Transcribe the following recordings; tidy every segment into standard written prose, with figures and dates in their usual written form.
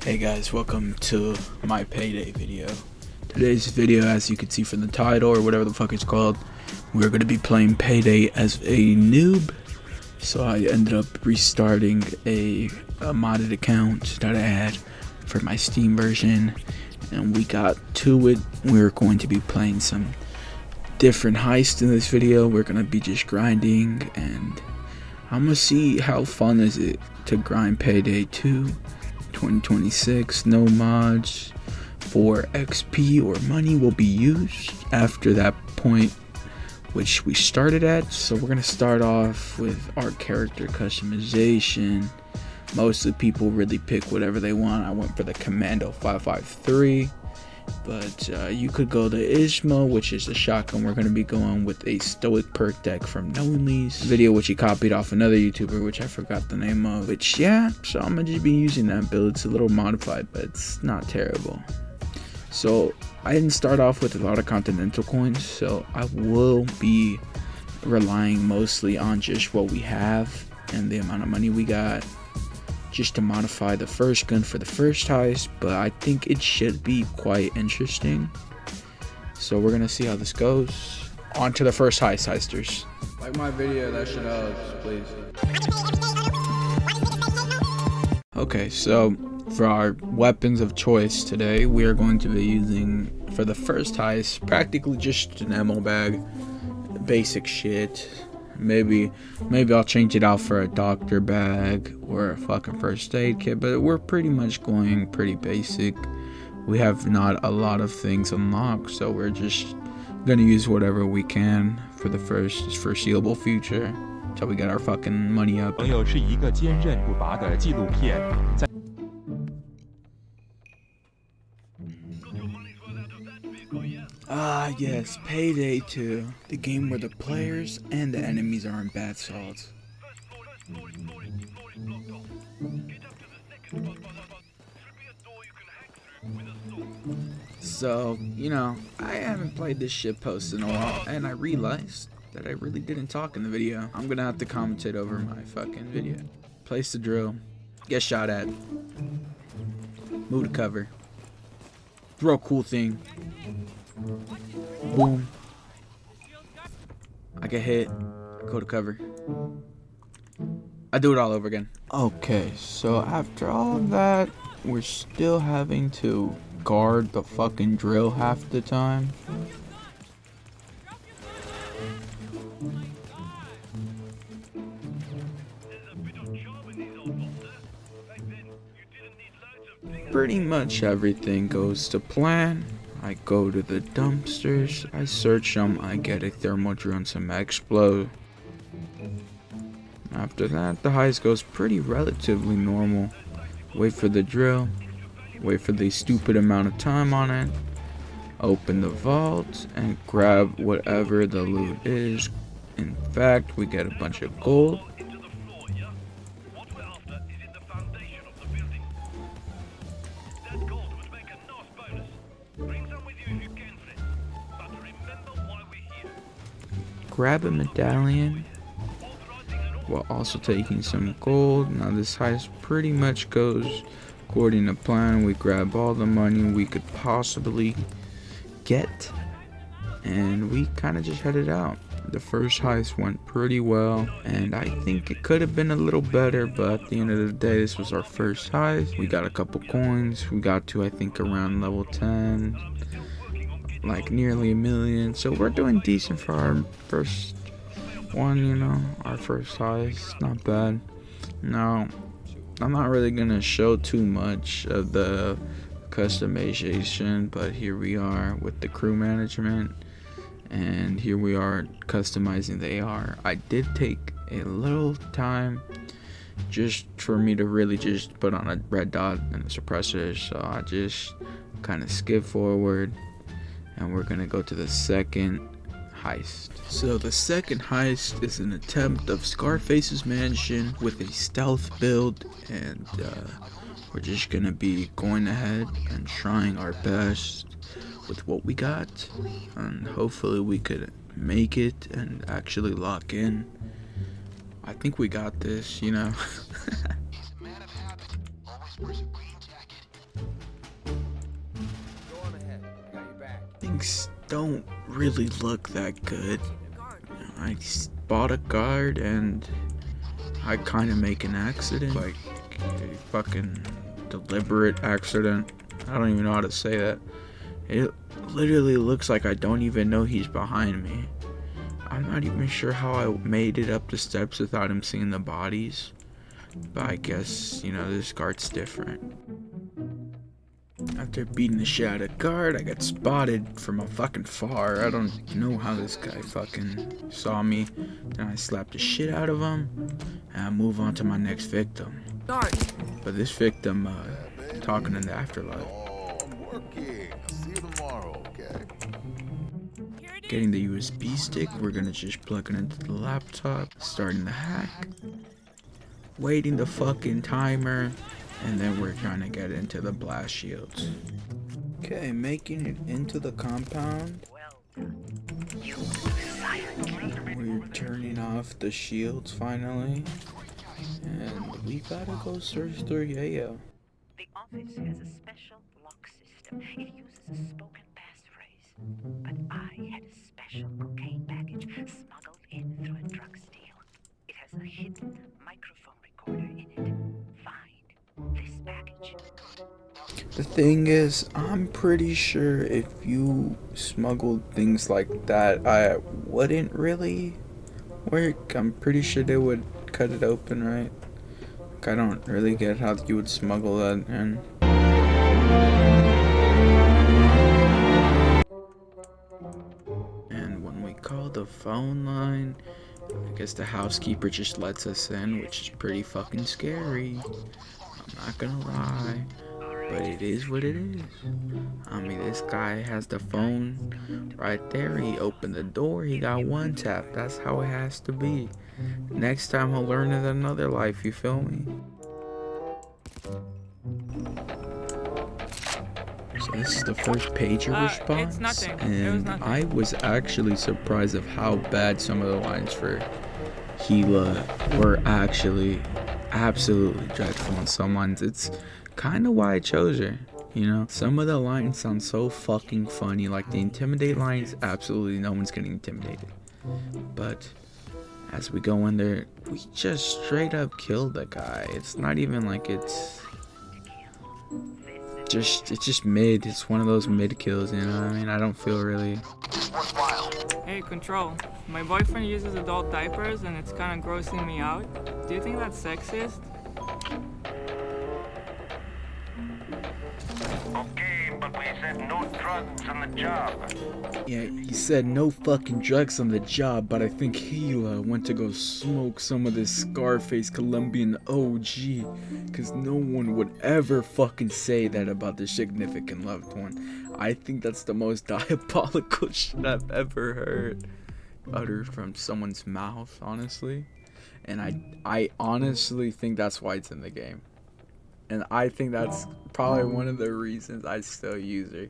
Hey guys, welcome to my Payday video. Today's video, as you can see from the title or whatever the fuck it's called, we're going to be playing Payday as a noob. So I ended up restarting a modded account that I had for my Steam version, and we got to it. We're going to be playing some different heists in this video. We're going to be just grinding, and I'm going to see how fun is it to grind Payday 2 2026. No mods for XP or money will be used after that point which we started at. So we're gonna start off with our character customization. Most of the people really pick whatever they want. I went for the Commando 553, but you could go to Ismo, which is the shotgun. We're going to be going with a stoic perk deck from Knowingly's video, which he copied off another YouTuber, which I forgot the name of. Which, yeah, so I'm going to just be using that build. It's a little modified, but it's not terrible. So I didn't start off with a lot of Continental coins, so I will be relying mostly on just what we have and the amount of money we got, just to modify the first gun for the first heist. But I think it should be quite interesting, so we're gonna see how this goes. On to the first heist, heisters. Like my video, that shit helps, please. Okay, so for our weapons of choice today, we are going to be using, for the first heist, practically just an ammo bag, basic shit. Maybe I'll change it out for a doctor bag or a fucking first aid kit, but we're pretty much going pretty basic. We have not a lot of things unlocked, so we're just gonna use whatever we can for the foreseeable future until we get our fucking money up. Ah yes, Payday 2, the game where the players and the enemies are in bath salts. So, you know, I haven't played this shitpost in a while, and I realized that I really didn't talk in the video. I'm gonna have to commentate over my fucking video. Place the drill, get shot at, move to cover, throw a cool thing, boom, I get hit, go to cover, I do it all over again. Okay, so after all of that, we're still having to guard the fucking drill half the time. Pretty much everything goes to plan. I go to the dumpsters, I search them, I get a thermal drill and some explode. After that, the heist goes pretty relatively normal. Wait for the drill, wait for the stupid amount of time on it, open the vault, and grab whatever the loot is. In fact, we get a bunch of gold. Grab a medallion while also taking some gold. Now this heist pretty much goes according to plan. We grab all the money we could possibly get, and we kind of just headed out. The first heist went pretty well, and I think it could have been a little better, but at the end of the day, this was our first heist. We got a couple coins. We got to, I think, around level 10, like nearly $1 million. So we're doing decent for our first one, you know, our first heist. Not bad. Now, I'm not really gonna show too much of the customization, but here we are with the crew management, and here we are customizing the AR. I did take a little time just for me to really just put on a red dot and a suppressor, so I just kind of skip forward, and we're gonna go to the second heist. So the second heist is an attempt of Scarface's mansion with a stealth build, and we're just gonna be going ahead and trying our best with what we got, and hopefully we could make it and actually lock in. I think we got this, you know. don't really look that good. I bought a guard and I kind of make an accident, like a fucking deliberate accident. I don't even know how to say that. It literally looks like I don't even know he's behind me. I'm not even sure how I made it up the steps without him seeing the bodies. But I guess, you know, this guard's different. After beating the shit out of guard, I got spotted from a fucking far. I don't know how this guy fucking saw me. Then I slapped the shit out of him, and I move on to my next victim. Guard. But this victim, talking in the afterlife. Oh, I'm working. I'll see you tomorrow, okay? Getting the USB stick, we're gonna just plug it into the laptop, starting the hack, waiting the fucking timer, and then we're trying to get into the blast shields. Okay, making it into the compound. We're turning off the shields finally, and we gotta go search through Yayo. The office has a special lock system. It uses a spoken passphrase. But I had a special cocaine package smuggled in through a drug steal. It has a hidden microphone recorder in it. Find this package. The thing is, I'm pretty sure if you smuggled things like that, I wouldn't really work. I'm pretty sure they would cut it open, right? Like, I don't really get how you would smuggle that in. And when we call the phone line, I guess the housekeeper just lets us in, which is pretty fucking scary. I'm not gonna lie. But it is what it is. I mean, this guy has the phone right there. He opened the door. He got one tap. That's how it has to be. Next time he'll learn in another life. You feel me? So this is the first pager response. It's nothing. And nothing. I was actually surprised of how bad some of the lines for Gila were actually absolutely dreadful on some lines. It's kind of why I chose her, you know. Some of the lines sound so fucking funny, like the intimidate lines. Absolutely no one's getting intimidated, but as we go in there, we just straight up killed the guy. It's not even like it's just mid. It's one of those mid kills, you know what I mean? I don't feel really Hey, Control. My boyfriend uses adult diapers and it's kind of grossing me out. Do you think that's sexist? Okay, but we said no drugs on the job. Yeah, he said no fucking drugs on the job, but I think Gila went to go smoke some of this Scarface Colombian OG, cause no one would ever fucking say that about their significant loved one. I think that's the most diabolical shit I've ever heard uttered from someone's mouth, honestly. And I honestly think that's why it's in the game. And I think that's probably one of the reasons I still use her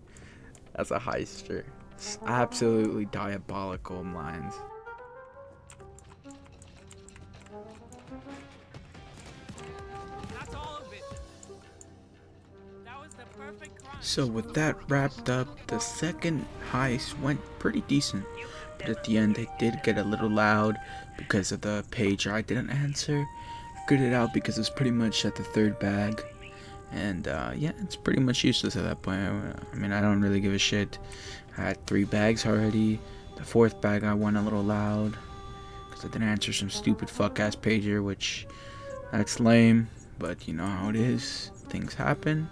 as a heister. It's absolutely diabolical lines. That's all of it. That was the perfect crime. So with that wrapped up, the second heist went pretty decent. But at the end, it did get a little loud because of the pager I didn't answer. Figured it out because it's pretty much at the third bag. And yeah, it's pretty much useless at that point. I mean, I don't really give a shit. I had 3 bags already. The 4th bag I went a little loud because I didn't answer some stupid fuck ass pager, which that's lame, but you know how it is. Things happen.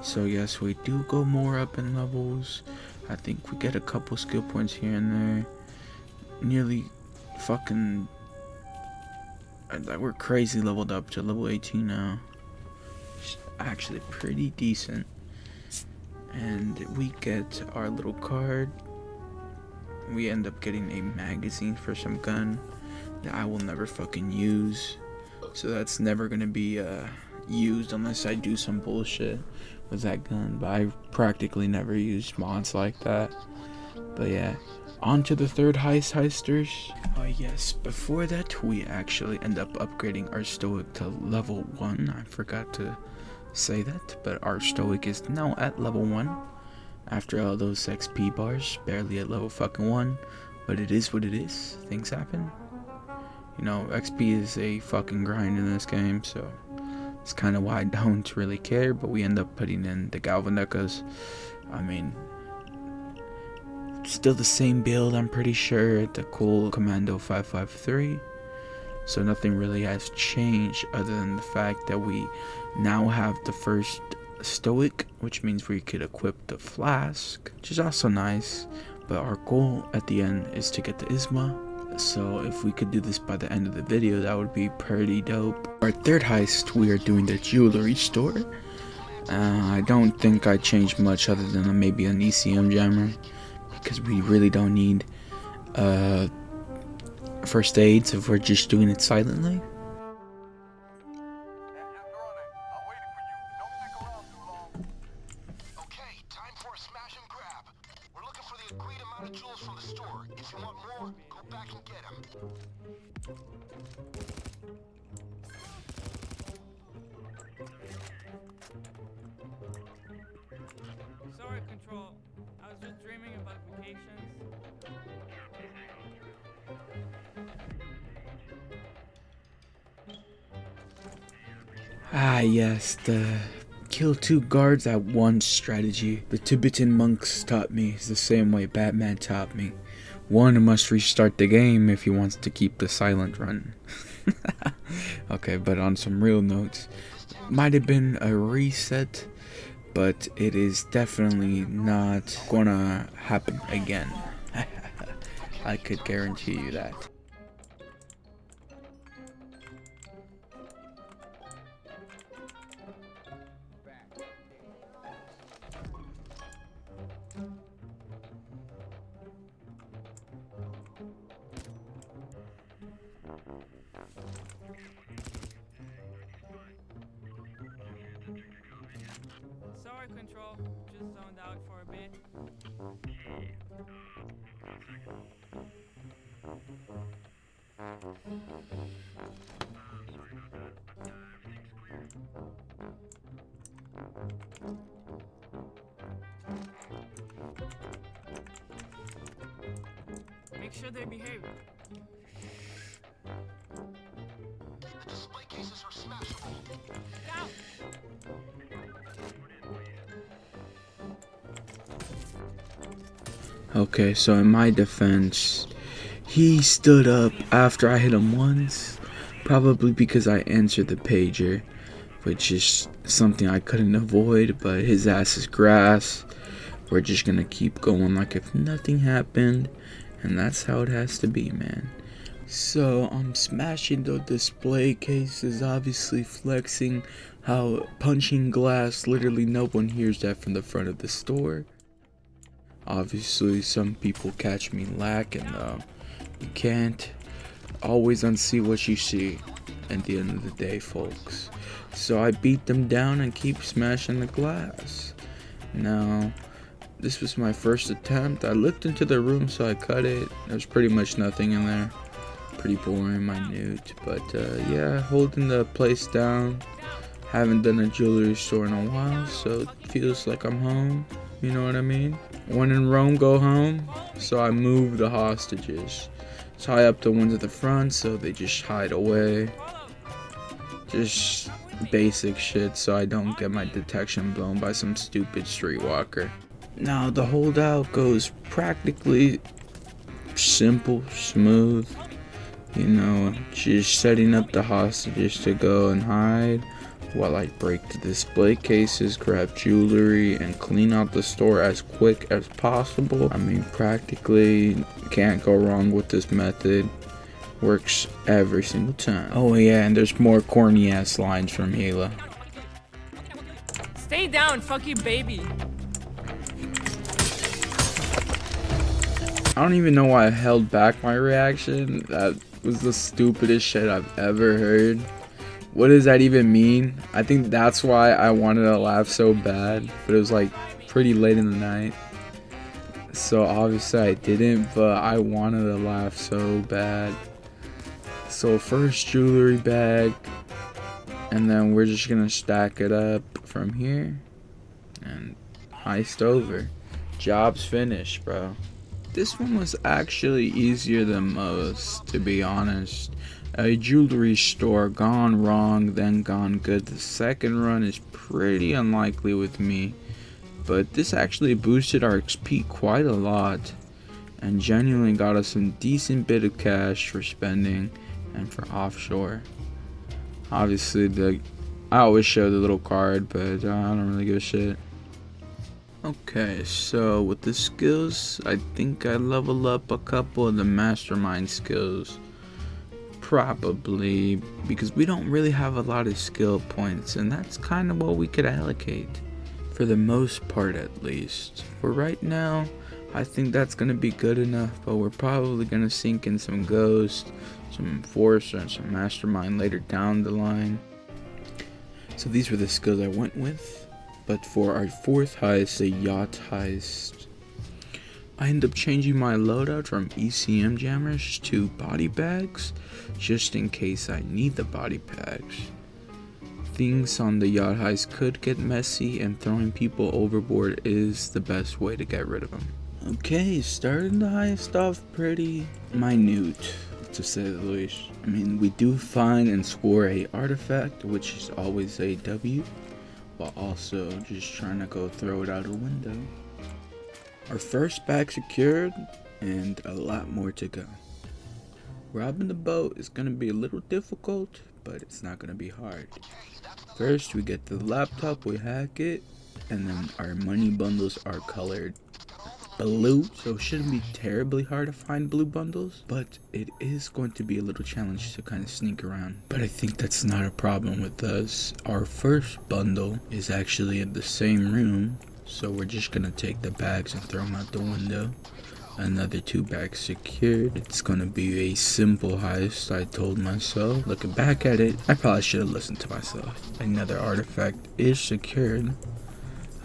So yes, we do go more up in levels. I think we get a couple skill points here and there. Nearly fucking, we're crazy leveled up to level 18 now. Actually pretty decent. And we get our little card. We end up getting a magazine for some gun that I will never fucking use, so that's never gonna be used unless I do some bullshit with that gun. But I practically never used mods like that. But yeah, on to the third heisters. Oh yes, before that we actually end up upgrading our stoic to level 1. I forgot to say that, but our stoic is now at level 1. after all those XP bars, barely at level fucking 1, but it is what it is. Things happen. You know, XP is a fucking grind in this game, so it's kind of why I don't really care, but we end up putting in the Galvanecas. I mean, still the same build, I'm pretty sure, the cool Commando 553. So nothing really has changed other than the fact that we now have the first Stoic, which means we could equip the flask, which is also nice. But our goal at the end is to get the Isma. So if we could do this by the end of the video, that would be pretty dope. Our third heist, we are doing the jewelry store. I don't think I changed much other than maybe an ECM jammer, because we really don't need first aids if we're just doing it silently. Okay, time for a smash and grab. We're looking for the agreed amount of jewels from the store. If you want more, go back and get them. Sorry, Control. I was just dreaming about vacations. Ah yes, the kill 2 guards at once strategy. The Tibetan monks taught me is the same way Batman taught me. One must restart the game if he wants to keep the silent run. Okay, but on some real notes, might have been a reset, but it is definitely not gonna happen again. I could guarantee you that. Sorry, Control. Just zoned out for a bit. Make sure they behave. The display cases are smashable. Down! Okay, so in my defense, he stood up after I hit him once, probably because I answered the pager, which is something I couldn't avoid, but his ass is grass. We're just gonna keep going like if nothing happened, and that's how it has to be, man. So I'm smashing the display cases, obviously flexing how punching glass, literally no one hears that from the front of the store. Obviously some people catch me lacking though. You can't always unsee what you see at the end of the day, folks. So I beat them down and keep smashing the glass. Now, this was my first attempt. I looked into the room, so I cut it. There's pretty much nothing in there. Pretty boring, minute. But yeah, holding the place down. Haven't done a jewelry store in a while, so it feels like I'm home. You know what I mean? When in Rome, go home. So I moved the hostages. Tie up the ones at the front so they just hide away. Just basic shit so I don't get my detection blown by some stupid streetwalker. Now the holdout goes practically simple, smooth. You know, just setting up the hostages to go and hide while I break the display cases, grab jewelry, and clean out the store as quick as possible. I mean, practically can't go wrong with this method. Works every single time. Oh yeah, and there's more corny ass lines from Hila. Stay down, fuck you, baby. I don't even know why I held back my reaction. That was the stupidest shit I've ever heard. What does that even mean? I think that's why I wanted to laugh so bad, but it was like pretty late in the night. So obviously I didn't, but I wanted to laugh so bad. So first jewelry bag, and then we're just gonna stack it up from here and heist over. Job's finished, bro. This one was actually easier than most, to be honest. A jewelry store gone wrong, then gone good. The second run is pretty unlikely with me, but this actually boosted our XP quite a lot and genuinely got us some decent bit of cash for spending and for offshore. Obviously, I always show the little card, but I don't really give a shit. Okay, so with the skills, I think I level up a couple of the mastermind skills. Probably, because we don't really have a lot of skill points, and that's kind of what we could allocate. For the most part, at least. For right now, I think that's going to be good enough, but we're probably going to sink in some Ghost, some Enforcer, and some Mastermind later down the line. So these were the skills I went with. But for our fourth heist, the yacht heist, I end up changing my loadout from ECM jammers to body bags, just in case I need the body bags. Things on the yacht heist could get messy, and throwing people overboard is the best way to get rid of them. Okay, starting the heist off pretty minute, to say the least. I mean, we do find and score a artifact, which is always a W, while also just trying to go throw it out a window. Our first bag secured, and a lot more to go. Robbing the boat is going to be a little difficult, but it's not going to be hard. First, we get the laptop, we hack it, and then our money bundles are colored blue, so it shouldn't be terribly hard to find blue bundles, but it is going to be a little challenge to kind of sneak around. But I think that's not a problem with us. Our first bundle is actually in the same room, so we're just gonna take the bags and throw them out the window. Another 2 bags secured. It's gonna be a simple heist, I told myself. Looking back at it, I probably should have listened to myself. Another artifact is secured.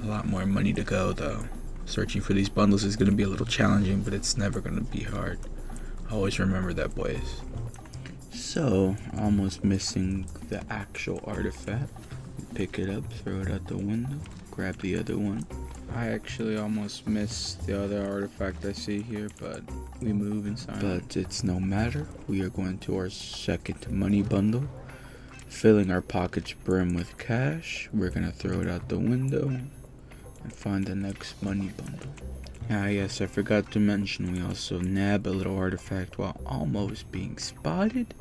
A lot more money to go though. Searching for these bundles is going to be a little challenging, but it's never going to be hard. Always remember that, boys. So, almost missing the actual artifact. Pick it up, throw it out the window, grab the other one. I actually almost missed the other artifact I see here, but we move inside. But it's no matter. We are going to our second money bundle, filling our pockets brim with cash. We're going to throw it out the window and find the next money bundle. Yes, I forgot to mention we also nab a little artifact while almost being spotted,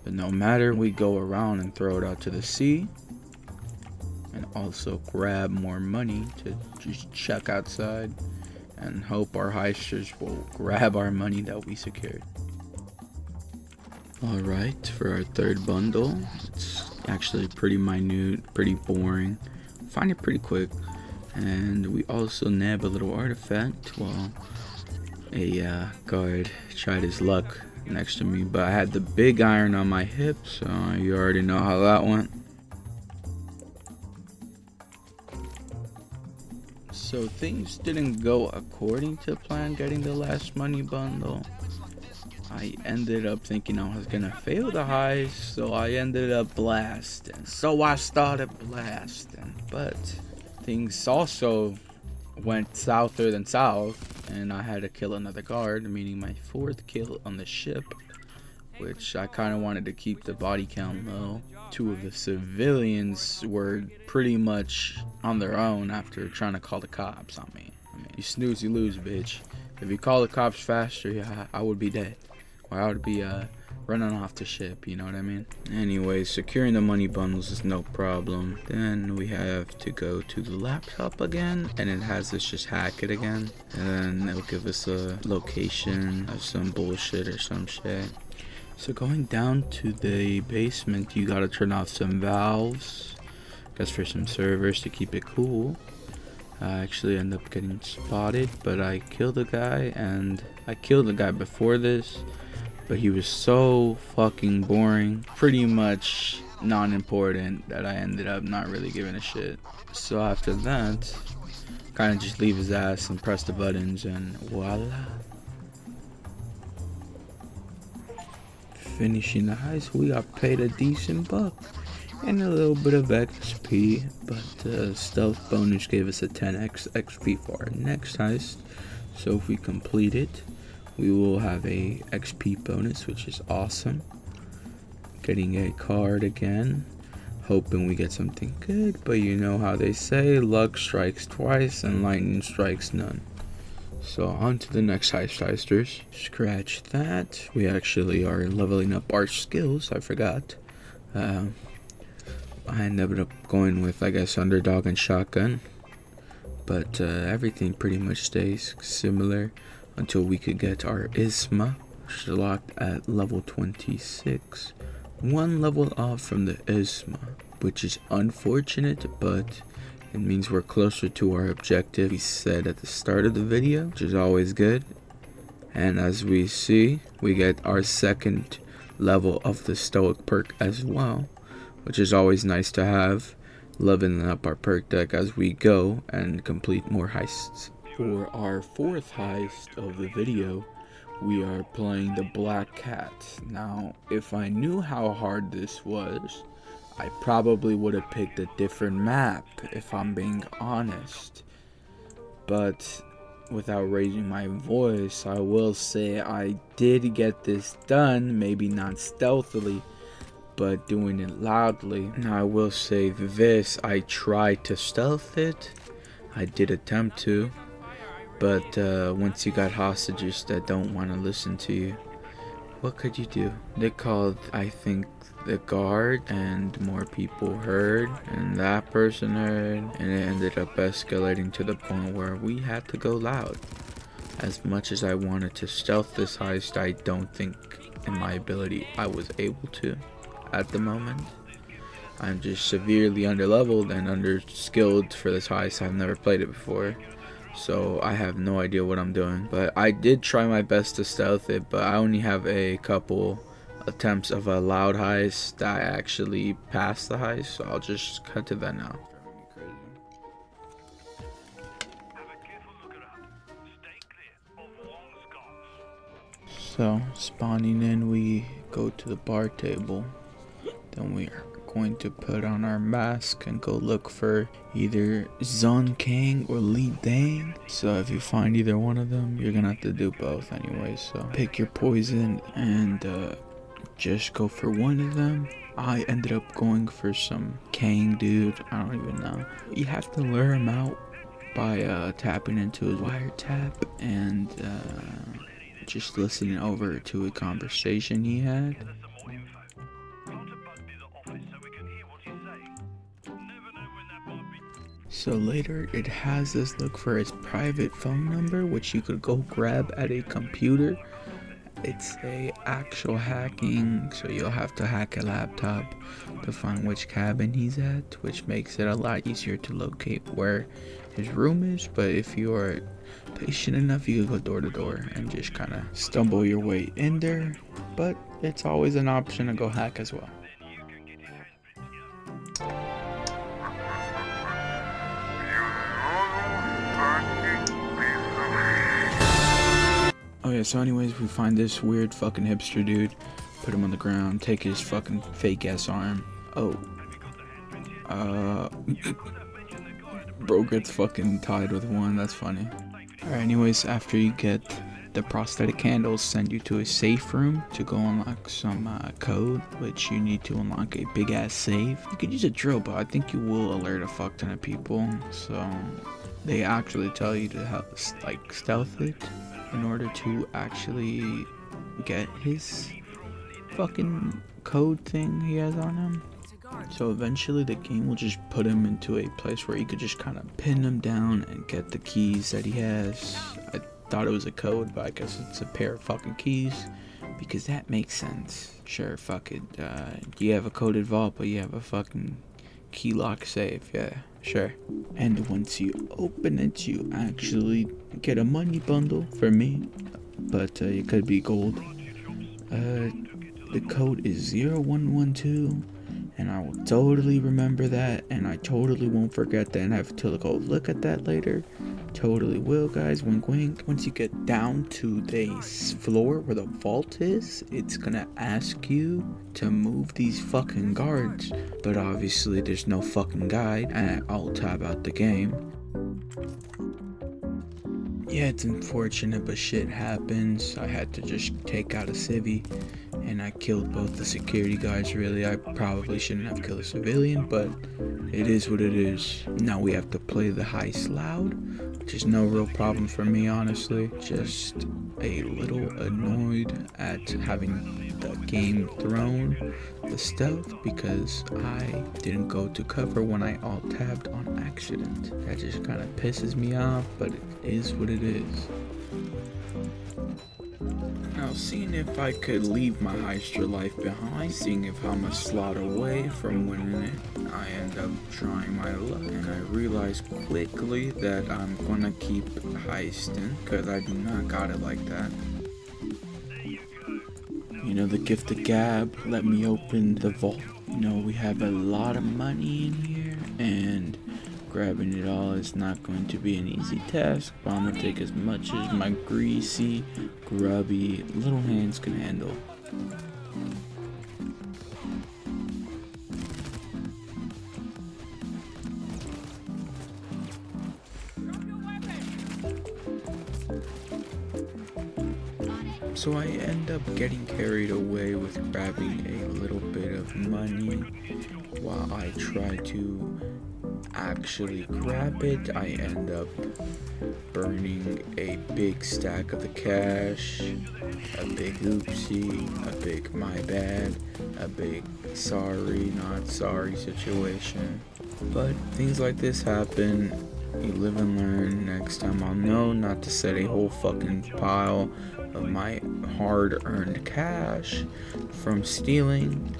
but no matter, we go around and throw it out to the sea, and also grab more money to just check outside and hope our heisters will grab our money that we secured. Alright, for our third bundle, it's actually pretty minute, pretty boring, find it pretty quick. And we also nab a little artifact while a guard tried his luck next to me, but I had the big iron on my hip, so you already know how that went. So things didn't go according to plan getting the last money bundle. I ended up thinking I was gonna fail the heist, so I ended up blasting. So I started blasting, but things also went souther than south, and I had to kill another guard, meaning my 4th kill on the ship, which I kind of wanted to keep the body count low. 2 of the civilians were pretty much on their own after trying to call the cops on me. I mean, you snooze, you lose, bitch. If you call the cops faster, yeah, I would be dead. Or I would be running off the ship, you know what I mean? Anyway, securing the money bundles is no problem. Then we have to go to the laptop again, and it has us just hack it again, and then it'll give us a location of some bullshit or some shit. So going down to the basement, you gotta turn off some valves, guess for some servers to keep it cool. I actually end up getting spotted, but I killed the guy, and I killed the guy before this, but he was so fucking boring, pretty much non-important, that I ended up not really giving a shit. So after that, kind of just leave his ass and press the buttons, and voila. Finishing the heist, we got paid a decent buck. and a little bit of XP, but stealth bonus gave us a 10x XP for our next heist. So if we complete it, we will have a XP bonus, which is awesome. Getting a card again, hoping we get something good, but you know how they say, luck strikes twice and lightning strikes none. So on to the next heisters. Scratch that. We actually are leveling up our skills. I forgot. I ended up going with, I guess, underdog and shotgun. But everything pretty much stays similar until we could get our Isma, which is locked at level 26. One level off from the Isma, which is unfortunate, but it means we're closer to our objective we said at the start of the video, which is always good. And as we see, we get our second level of the Stoic perk as well, which is always nice to have, leveling up our perk deck as we go and complete more heists. For our fourth heist of the video, we are playing the Black Cat. Now, if I knew how hard this was, I probably would have picked a different map, if I'm being honest. But without raising my voice, I will say I did get this done, maybe not stealthily, but doing it loudly. Now I will say this, I tried to stealth it. I did attempt to, but once you got hostages that don't want to listen to you, what could you do? They called, I think, the guard, and more people heard, and that person heard, and it ended up escalating to the point where we had to go loud. As much as I wanted to stealth this heist, I don't think in my ability I was able to at the moment. I'm just severely underleveled and underskilled for this heist. I've never played it before, so I have no idea what I'm doing. But I did try my best to stealth it, but I only have a couple attempts of a loud heist that I actually passed the heist, so I'll just cut to that now. So spawning in, we go to the bar table, then we are going to put on our mask and go look for either Zon Kang or Li Dang. So if you find either one of them, you're gonna have to do both anyway, so pick your poison and just go for one of them. I ended up going for some Kang dude, I don't even know. You have to lure him out by tapping into his wiretap and just listening over to a conversation he had. So later it has us look for his private phone number, which you could go grab at a computer. It's a actual hacking, so you'll have to hack a laptop to find which cabin he's at, which makes it a lot easier to locate where his room is. But if you are patient enough, you can go door to door and just kind of stumble your way in there, but it's always an option to go hack as well. Oh yeah, so anyways, we find this weird fucking hipster dude, put him on the ground, take his fucking fake ass arm. Oh. Bro gets fucking tied with one, that's funny. Alright, anyways, after you get the prosthetic candles, send you to a safe room to go unlock some code, which you need to unlock a big ass safe. You could use a drill, but I think you will alert a fuck ton of people, so they actually tell you to have, like, stealth it in order to actually get his fucking code thing he has on him. So eventually the game will just put him into a place where you could just kind of pin him down and get the keys that he has. I thought it was a code, but I guess it's a pair of fucking keys, because that makes sense. Sure, fuck it. You have a coded vault, but you have a fucking key lock safe. Yeah, sure. And once you open it, you actually get a money bundle for me, but it could be gold. The code is 0112, and I will totally remember that, and I totally won't forget that, and I have to go look at that later. Totally will, guys. Wink, wink. Once you get down to the floor where the vault is, it's gonna ask you to move these fucking guards. But obviously, there's no fucking guide, and I'll tab out the game. Yeah, it's unfortunate, but shit happens. I had to just take out a civvy, and I killed both the security guards. Really, I probably shouldn't have killed a civilian, but it is what it is. Now we have to play the heist loud, which is no real problem for me, honestly. Just a little annoyed at having the game thrown the stealth because I didn't go to cover when I alt-tabbed on accident. That just kind of pisses me off, but it is what it is. Now, seeing if I could leave my heister life behind, seeing if I'm a slot away from winning it, I end up trying my luck, and I realize quickly that I'm gonna keep heisting, because I do not got it like that. You know, the gift of gab let me open the vault. You know, we have a lot of money in here, and grabbing it all is not going to be an easy task, but I'm gonna take as much as my greasy, grubby little hands can handle. So I end up getting carried away with grabbing a little bit of money while I try to actually grab it. I end up burning a big stack of the cash, a big oopsie, a big my bad, a big sorry, not sorry situation. But things like this happen. You live and learn. Next time I'll know not to set a whole fucking pile of my hard-earned cash from stealing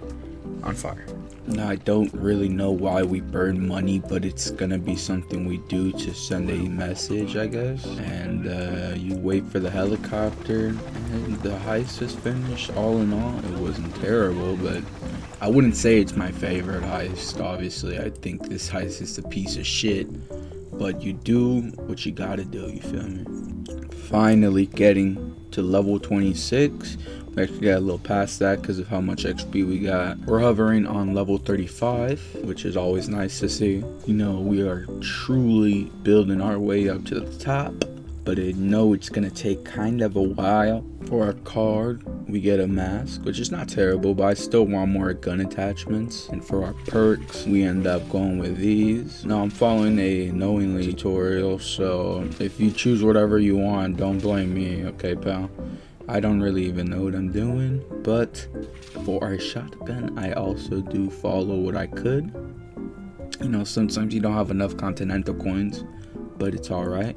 on fire. Now, I don't really know why we burn money, but it's gonna be something we do to send a message, I guess. And you wait for the helicopter, and the heist is finished. All in all, it wasn't terrible, but I wouldn't say it's my favorite heist. Obviously, I think this heist is a piece of shit, but you do what you gotta do, you feel me? Finally getting to level 26. We actually got a little past that because of how much XP we got. We're hovering on level 35, which is always nice to see. You know, we are truly building our way up to the top, but I know it's gonna take kind of a while. For our card, we get a mask, which is not terrible, but I still want more gun attachments. And for our perks, we end up going with these. Now, I'm following a knowingly tutorial, so if you choose whatever you want, don't blame me, okay, pal? I don't really even know what I'm doing, but for our shotgun, I also do follow what I could. You know, sometimes you don't have enough Continental coins, but it's alright.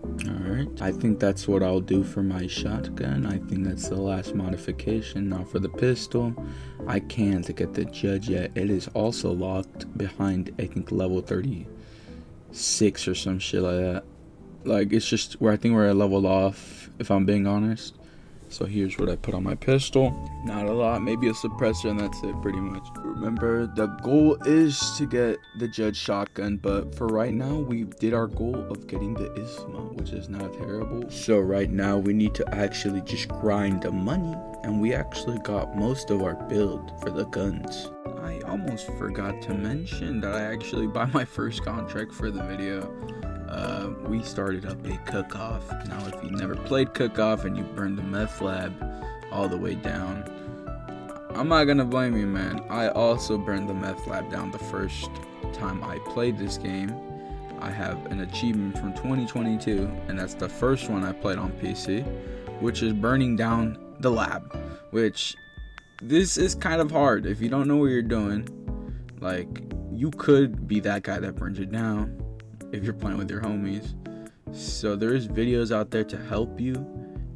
I think that's what I'll do for my shotgun. I think that's the last modification. Now for the pistol, I can't get the judge yet. It is also locked behind, I think, level 36 or some shit like that. Like, it's just where I think we're a level off, if I'm being honest. So here's what I put on my pistol. Not a lot, maybe a suppressor, and that's it pretty much. Remember, the goal is to get the judge shotgun, but for right now, we did our goal of getting the ISMA, which is not terrible. So right now, we need to actually just grind the money, and we actually got most of our build for the guns. I almost forgot to mention that I actually bought my first contract for the video. We started up a cook-off. Now, if you never played cook-off and you burned the meth lab all the way down, I'm not gonna blame you, man. I also burned the meth lab down the first time I played this game. I have an achievement from 2022, and that's the first one I played on PC, which is burning down the lab, which this is kind of hard if you don't know what you're doing. Like, you could be that guy that burns it down if you're playing with your homies. So there is videos out there to help you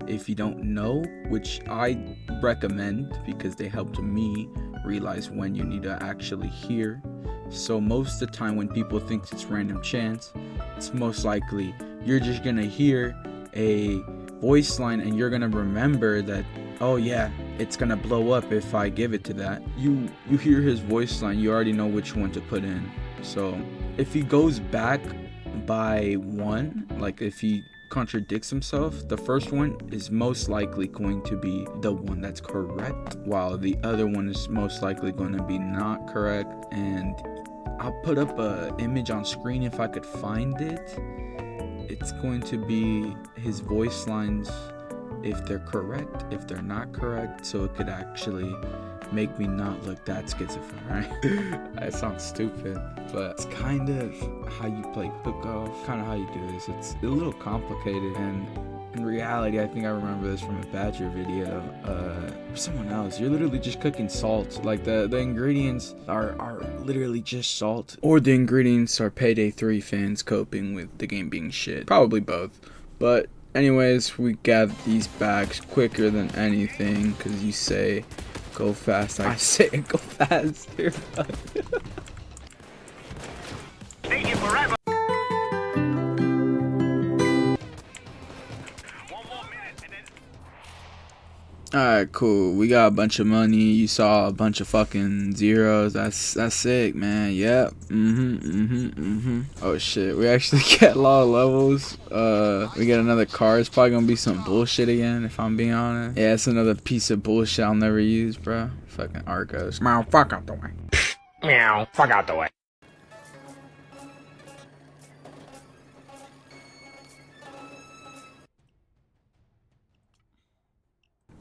if you don't know, which I recommend because they helped me realize when you need to actually hear. So most of the time when people think it's random chance, it's most likely you're just gonna hear a voice line and you're gonna remember that, oh yeah, it's gonna blow up if I give it to that. You hear his voice line, you already know which one to put in. So if he goes back by one. Like if he contradicts himself, the first one is most likely going to be the one that's correct, while the other one is most likely going to be not correct. And I'll put up a image on screen if I could find it. It's going to be his voice lines, if they're correct, if they're not correct, so it could actually make me not look that schizophrenic, right? That sounds stupid, but it's kind of how you play cook-off, kind of how you do this. It's a little complicated, and in reality, I think I remember this from a Badger video, or someone else. You're literally just cooking salt. Like the ingredients are literally just salt, or the ingredients are Payday 3 fans coping with the game being shit. Probably both, but anyways, we gather these bags quicker than anything, because you say go fast, I say go faster. Take you forever. Alright, cool. We got a bunch of money. You saw a bunch of fucking zeros. That's sick, man. Yep. Oh shit. We actually get a lot of levels. We get another car. It's probably gonna be some bullshit again, if I'm being honest. Yeah, it's another piece of bullshit I'll never use, bro. Fucking Arcos. Meow, fuck out the way. Meow, fuck out the way.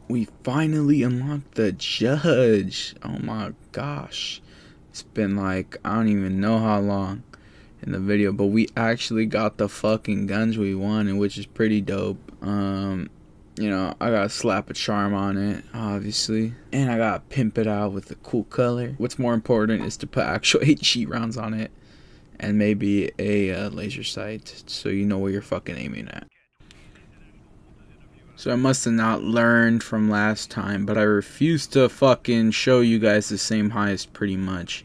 We finally unlocked the judge. Oh my gosh. It's been like, I don't even know how long in the video, but we actually got the fucking guns we wanted, which is pretty dope. You know, I gotta slap a charm on it, obviously, and I gotta pimp it out with a cool color. What's more important is to put actual HE rounds on it, and maybe a laser sight, so you know where you're fucking aiming at. So I must have not learned from last time, but I refuse to fucking show you guys the same heist pretty much.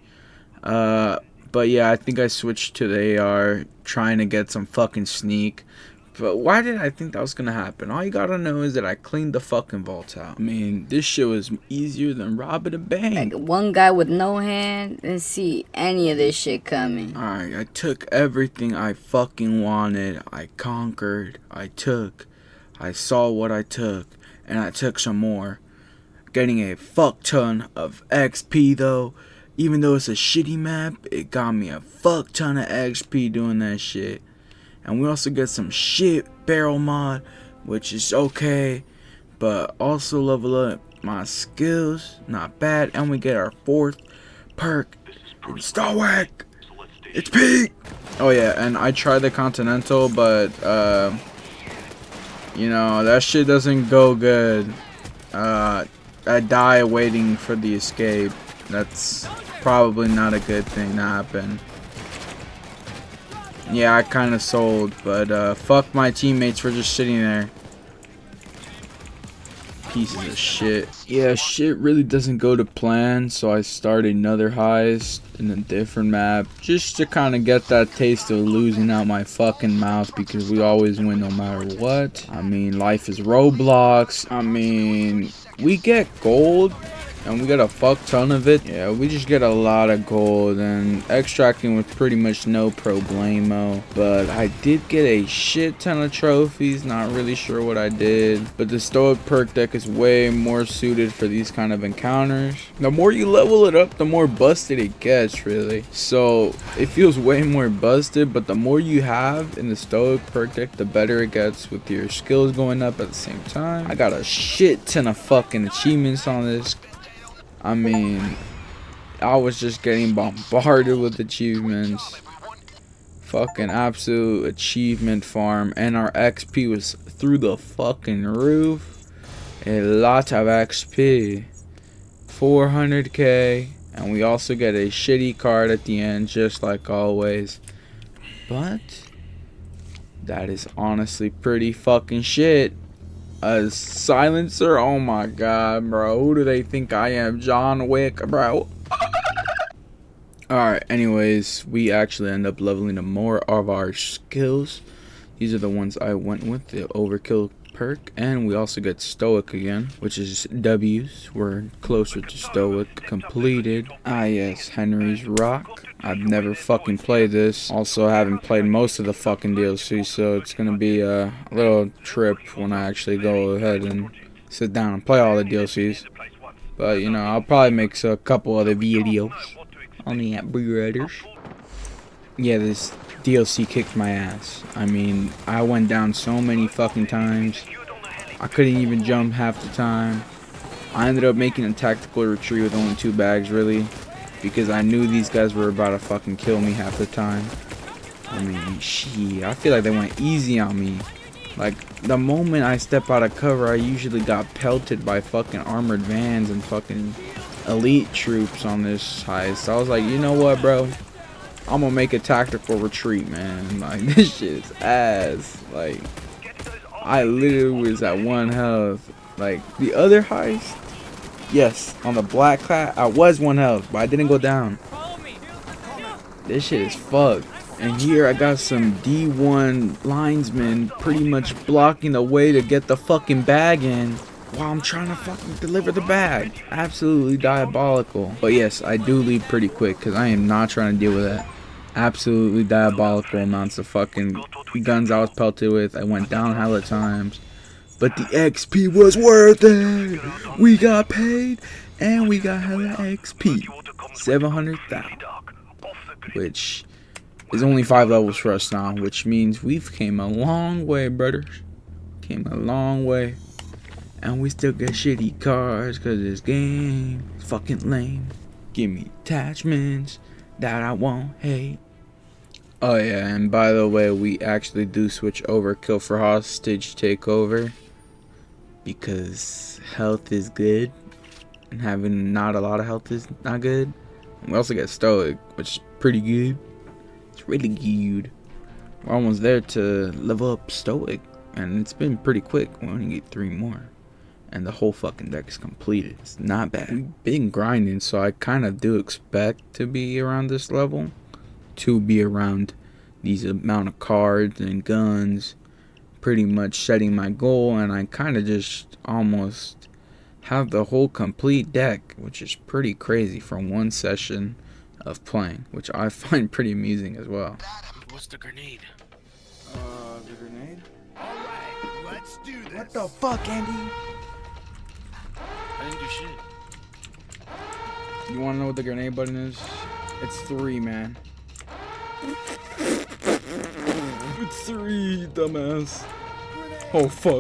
But yeah, I think I switched to the AR, trying to get some fucking sneak. But why did I think that was gonna happen? All you gotta know is that I cleaned the fucking vault out. I mean, this shit was easier than robbing a bank. Like one guy with no hand didn't see any of this shit coming. Alright, I took everything I fucking wanted. I conquered. I took. I saw what I took, and I took some more. Getting a fuck ton of XP though. Even though it's a shitty map, it got me a fuck ton of XP doing that shit. And we also get some shit barrel mod, which is okay, but also level up my skills, not bad. And we get our 4th perk in Stoic. It's peak. Oh yeah, and I tried the Continental, but you know, that shit doesn't go good. I die waiting for the escape. That's probably not a good thing to happen. Yeah, I kind of sold, but fuck my teammates for just sitting there. Pieces of shit. Yeah, shit really doesn't go to plan, so I started another heist in a different map just to kind of get that taste of losing out my fucking mouth, because we always win no matter what. I mean, life is Roblox. I mean, we get gold and we get a fuck ton of it. Yeah, we just get a lot of gold, and extracting with pretty much no problemo. But I did get a shit ton of trophies, not really sure what I did. But the Stoic perk deck is way more suited for these kind of encounters. The more you level it up, the more busted it gets, really. So it feels way more busted, but the more you have in the Stoic perk deck, the better it gets with your skills going up at the same time. I got a shit ton of fucking achievements on this. I mean, I was just getting bombarded with achievements. Fucking absolute achievement farm. And our XP was through the fucking roof. A lot of XP. 400k. And we also get a shitty card at the end, just like always. But that is honestly pretty fucking shit. A silencer? Oh my god, bro. Who do they think I am? John Wick, bro. Alright, anyways, we actually end up leveling up more of our skills. These are the ones I went with, the overkill perk, and we also get Stoic again, which is W's. We're closer to Stoic. Completed. Ah yes, Henry's Rock. I've never fucking played this. Also, I haven't played most of the fucking DLC, so it's gonna be a little trip when I actually go ahead and sit down and play all the DLCs. But, you know, I'll probably make a couple other videos on the app, brothers. Yeah, this DLC kicked my ass. I mean, I went down so many fucking times. I couldn't even jump half the time. I ended up making a tactical retreat with only 2 bags, really, because I knew these guys were about to fucking kill me half the time. I mean, shit, I feel like they went easy on me. Like, the moment I step out of cover, I usually got pelted by fucking armored vans and fucking elite troops on this heist. I was like, you know what, bro? I'm gonna make a tactical retreat, man. Like, this shit is ass. Like, I literally was at 1 health. Like, the other heist, yes, on the black cat, I was 1 health, but I didn't go down. This shit is fucked. And here I got some D1 linesmen pretty much blocking the way to get the fucking bag in while I'm trying to fucking deliver the bag. Absolutely diabolical. But yes, I do leave pretty quick because I am not trying to deal with that. Absolutely diabolical amounts of fucking guns I was pelted with. I went down hella times. But the XP was worth it. We got paid and we got hella XP. 700,000. Which is only 5 levels for us now, which means we've came a long way, brothers. Came a long way. And we still get shitty cars because this game is fucking lame. Give me attachments that I won't hate. Oh yeah, and by the way, we actually do switch over kill for hostage takeover because health is good and having not a lot of health is not good. We also get Stoic, which is pretty good. It's really good. We're almost there to level up Stoic, and it's been pretty quick. We only get 3 more, and the whole fucking deck is completed. It's not bad. We've been grinding, so I kind of do expect to be around this level, to be around these amount of cards and guns, pretty much setting my goal, and I kind of just almost have the whole complete deck, which is pretty crazy for 1 session of playing, which I find pretty amusing as well. What's the grenade? The grenade? Alright, let's do this. What the fuck, Andy? I didn't do shit. You wanna know what the grenade button is? It's 3, man. It's 3, dumbass. Oh fuck.